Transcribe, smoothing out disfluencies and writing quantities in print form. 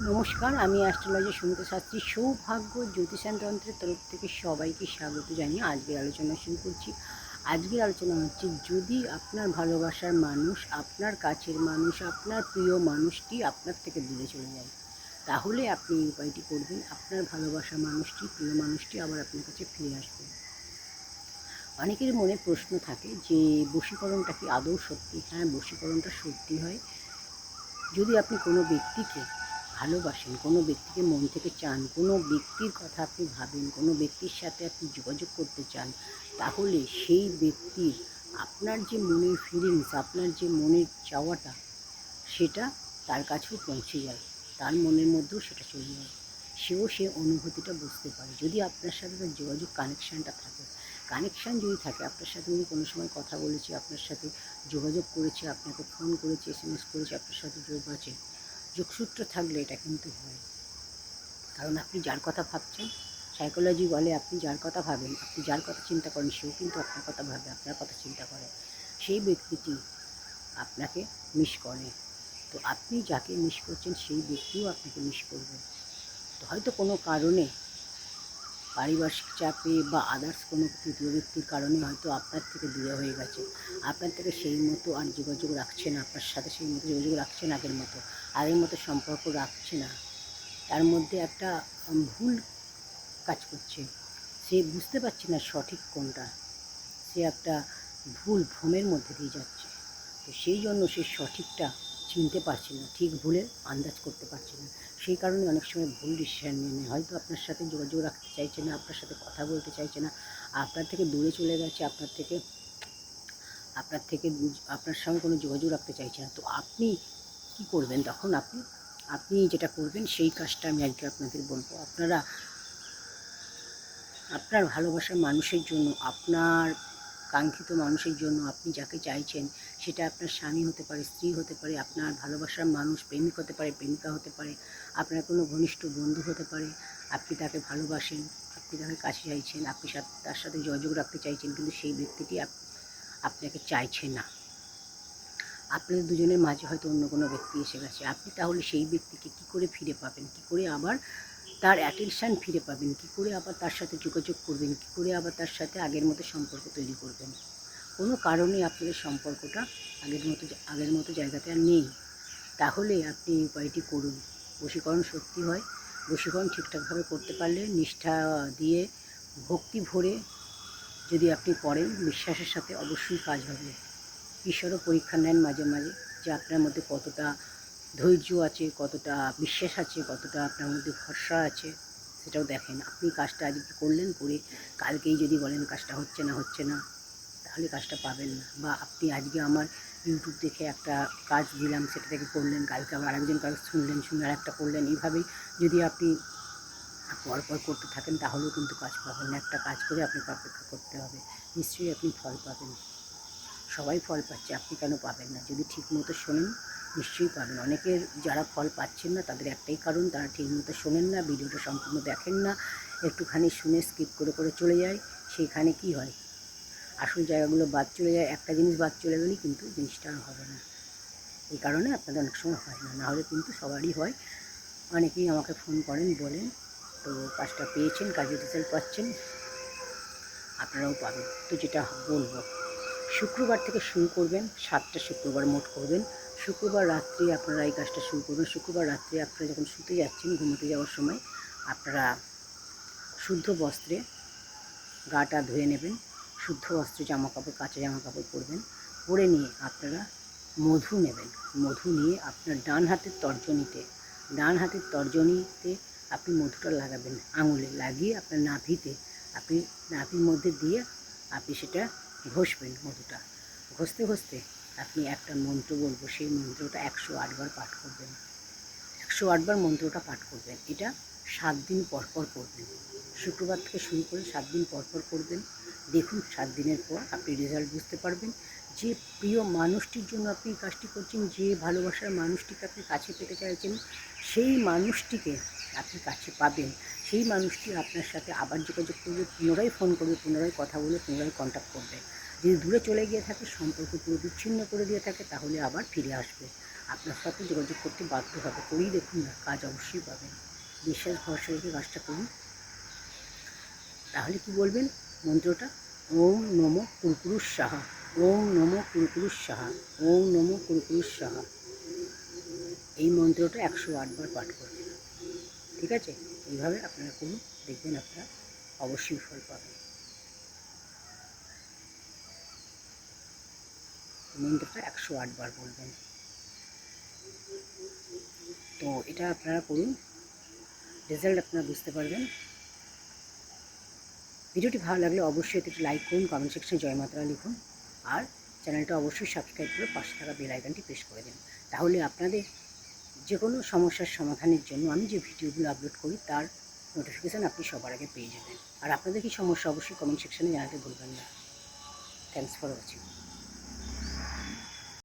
নমস্কার, আমি অ্যাস্ট্রোলজি শুনতে শাস্ত্রী সৌভাগ্য জ্যোতিষায়ন তন্ত্রের তরফ থেকে সবাইকে স্বাগত জানিয়ে আজকের আলোচনা শুরু করছি। আজকের আলোচনা হচ্ছে, যদি আপনার ভালোবাসার মানুষ, আপনার কাছের মানুষ, আপনার প্রিয় মানুষটি আপনার থেকে দূরে চলে যায়, তাহলে আপনি এই উপায়টি করবেন। আপনার ভালোবাসার মানুষটি, প্রিয় মানুষটি আবার আপনার কাছে ফিরে আসবে। অনেকের মনে প্রশ্ন থাকে যে বশীকরণটা কি আদৌ সত্যি? হ্যাঁ, বশীকরণটা সত্যি হয়। যদি আপনি কোনো ব্যক্তিকে ভালোবাসেন, কোনো ব্যক্তিকে মন থেকে চান, কোনো ব্যক্তির কথা আপনি ভাবেন, কোনো ব্যক্তির সাথে আপনি যোগাযোগ করতে চান, তাহলে সেই ব্যক্তির আপনার যে মনের ফিলিংস, আপনার যে মনের চাওয়াটা, সেটা তার কাছেও পৌঁছে যায়, তার মনের মধ্যেও সেটা চলে যায়। সে অনুভূতিটা বুঝতে পারে যদি আপনার সাথে তার যোগাযোগ কানেকশানটা থাকে। কানেকশান যদি থাকে, আপনার সাথে উনি কোনো সময় কথা বলেছে, আপনার সাথে যোগাযোগ করেছে, আপনাকে ফোন করেছে, SMS করেছে, আপনার সাথে যোগ আছে, যোগসূত্র থাকলে এটা কিন্তু হয়। কারণ আপনি যার কথা ভাবছেন, সাইকোলজি বলে আপনি যার কথা ভাবেন, আপনি যার কথা চিন্তা করেন, সেও কিন্তু আপনার কথা ভাবে, আপনার কথা চিন্তা করে। সেই ব্যক্তিটি আপনাকে মিস করে। তো আপনি যাকে মিস করছেন সেই ব্যক্তিও আপনাকে মিস করবে। তো হয়তো কোনো কারণে, পারিপার্শ্বিক চাপে বা আদার্স কোনো তৃতীয় ব্যক্তির কারণে হয়তো আপনার থেকে দূরে হয়ে গেছে, আপনার থেকে সেই মতো আর যোগাযোগ রাখছে না, আপনার সাথে সেই মতো যোগাযোগ রাখছে না, আগের মতো সম্পর্ক রাখছে না। তার মধ্যে একটা ভুল কাজ করছে, সে বুঝতে পারছে না সঠিক কোনটা, সে একটা ভ্রমের মধ্যে দিয়ে যাচ্ছে। তো সেই জন্য সে সঠিকটা চিনতে পারছে না, ঠিক ভুলের আন্দাজ করতে পারছে না। সেই কারণে অনেক সময় ভুল ডিসিশান নিয়ে নেয়। হয়তো আপনার সাথে যোগাযোগ রাখতে চাইছে না, আপনার সাথে কথা বলতে চাইছে না, আপনার থেকে দূরে চলে গেছে, আপনার সঙ্গে কোনো যোগাযোগ রাখতে চাইছে না। তো আপনি কী করবেন তখন? আপনি যেটা করবেন সেই কাজটা আমি আজকে আপনাদের বলবো। আপনার ভালোবাসার মানুষের জন্য, আপনার কাঙ্ক্ষিত মানুষের জন্য, আপনি যাকে চাইছেন, সেটা আপনার স্বামী হতে পারে, স্ত্রী হতে পারে, আপনার ভালোবাসার মানুষ প্রেমিক হতে পারে, প্রেমিকা হতে পারে, আপনার কোনো ঘনিষ্ঠ বন্ধু হতে পারে। আপনি তাকে ভালোবাসেন, আপনি তাকে কাছে চাইছেন, আপনি তার সাথে যোগাযোগ রাখতে চাইছেন, কিন্তু সেই ব্যক্তিটি আপনাকে চাইছে না। আপনাদের দুজনের মাঝে হয়তো অন্য কোনো ব্যক্তি এসে গেছে। আপনি তাহলে সেই ব্যক্তিকে কী করে ফিরে পাবেন? কী করে আবার তার অ্যাটেনশান ফিরে পাবেন? কী করে আবার তার সাথে যোগাযোগ করবেন? কী করে আবার তার সাথে আগের মতো সম্পর্ক তৈরি করবেন? কোনো কারণে আপনাদের সম্পর্কটা আগের মতো জায়গাতে আর নেই। তাহলে আপনি এই উপায়টি করুন। বশীকরণ সত্যি হয়। বশীকরণ ঠিকঠাকভাবে করতে পারলে, নিষ্ঠা দিয়ে, ভক্তি ভরে যদি আপনি করেন, বিশ্বাসের সাথে, অবশ্যই কাজ হবে। ঈশ্বরও পরীক্ষা নেন মাঝে মাঝে, যে আপনার মধ্যে কতটা ধৈর্য আছে, কতটা বিশ্বাস আছে, কতটা আপনার মধ্যে ভরসা আছে, সেটাও দেখেন। আপনি কাজটা আজকে করলেন, করে কালকেই যদি বলেন কাজটা হচ্ছে না, তাহলে কাজটা পাবেন না। বা আপনি আজকে আমার ইউটিউব দেখে একটা কাজ দিলাম, সেটা থেকে করলেন, কালকে আবার আরেকজন কাজ শুনলেন, শুনে আরেকটা করলেন, এইভাবেই যদি আপনি পরপর করতে থাকেন, তাহলেও কিন্তু কাজ পাবেন না। একটা কাজ করে আপনাকে অপেক্ষা করতে হবে, নিশ্চয়ই আপনি ফল পাবেন। সবাই ফল পাচ্ছে, আপনি কেন পাবেন না? যদি ঠিকমতো শোনেন, নিশ্চয়ই পাবেন। অনেকের যারা ফল পাচ্ছেন না, তাদের একটাই কারণ, তারা ঠিকমতো শোনেন না, ভিডিওটা সম্পূর্ণ দেখেন না, একটুখানি শুনে স্কিপ করে করে চলে যায়। সেইখানে কি হয়, আসল জায়গাগুলো বাদ চলে যায়। একটা জিনিস বাদ চলে গেলেই কিন্তু জিনিসটা আর হবে না। এই কারণে আপনাদের অনেক সময় হয় না, নাহলে কিন্তু সবারই হয়। অনেকেই আমাকে ফোন করেন, বলেন। তো কাজটা পেয়েছেন, কাজের রেজাল্ট পাচ্ছেন, আপনারাও পাবেন। তো যেটা বলবো, শুক্রবার থেকে শুরু করবেন, 7টা শুক্রবার মোট করবেন। শুক্রবার রাত্রে আপনারা এই কাজটা শুরু করবেন। শুক্রবার রাত্রে আপনারা যখন শুতে যাচ্ছেন, ঘুমোতে যাওয়ার সময় আপনারা শুদ্ধ বস্ত্রে গাটা ধুয়ে নেবেন, শুদ্ধ বস্ত্রে জামাকাপড়, কাঁচা জামাকাপড় পরবেন। পরে নিয়ে আপনারা মধু নেবেন। মধু নিয়ে আপনার ডান হাতের তর্জনীতে আপনি মধুটা লাগাবেন, আঙুলে লাগিয়ে আপনার আপনি নাভির মধ্যে দিয়ে আপনি সেটা ঘষবেন। মধুটা ঘষতে ঘষতে আপনি একটা মন্ত্র বলবো, সেই মন্ত্রটা 108 বার পাঠ করবেন। 108 বার মন্ত্রটা পাঠ করবেন। এটা 7 দিন পরপর করবেন। শুক্রবার থেকে শুরু করে 7 দিন পরপর করবেন। দেখুন 7 দিনের পর আপনি রেজাল্ট বুঝতে পারবেন। যে প্রিয় মানুষটির জন্য আপনি কাজটি করছেন, যে ভালোবাসার মানুষটিকে আপনি কাছে পেতে চাইছেন, সেই মানুষটিকে আপনি কাছে পাবেন। সেই মানুষটি আপনার সাথে আবার যোগাযোগ করবে, পুনরায় ফোন করবে, পুনরায় কথা বলে, পুনরায় কন্ট্যাক্ট করবে। যদি দূরে চলে গিয়ে থাকে, সম্পর্ক পুরো বিচ্ছিন্ন করে দিয়ে থাকে, তাহলে আবার ফিরে আসবে। আপনার সাথে যোগাযোগ করতে বাধ্য হবে। করেই দেখুন না, কাজ অবশ্যই পাবেন। বিশ্বাস ভরসা রেখে কাজটা করুন। তাহলে কি বলবেন মন্ত্রটা? ওম নমো কুরকুরুস সাহা, ওম নমো কুরকুরুস সাহা, ওম নমো কুরকুরুস সাহা। এই মন্ত্রটা 108 বার পাঠ করবেন। ঠিক আছে? এইভাবে আপনারা করুন, দেখবেন আপনারা অবশ্যই ফল পাবেন। মন্ত্রটা 108 বার বলবেন। তো এটা আপনারা করুন, রেজাল্ট আপনারা বুঝতে পারবেন। ভিডিওটি ভালো লাগলে অবশ্যই একটু লাইক করুন, কমেন্ট সেকশনে জয় মাতারা লিখুন, আর চ্যানেলটা অবশ্যই সাবস্ক্রাইব করে পাশে থাকা বেল আইকনটি প্রেস করে দিন। তাহলে আপনাদের যে কোনো সমস্যার সমাধানের জন্য আমি যে ভিডিওগুলো আপলোড করি তার নোটিফিকেশান আপনি সবার আগে পেয়ে যাবেন। আর আপনাদের কি সমস্যা অবশ্যই কমেন্ট সেকশনে জানাতে ভুলবেন না। Thanks for watching.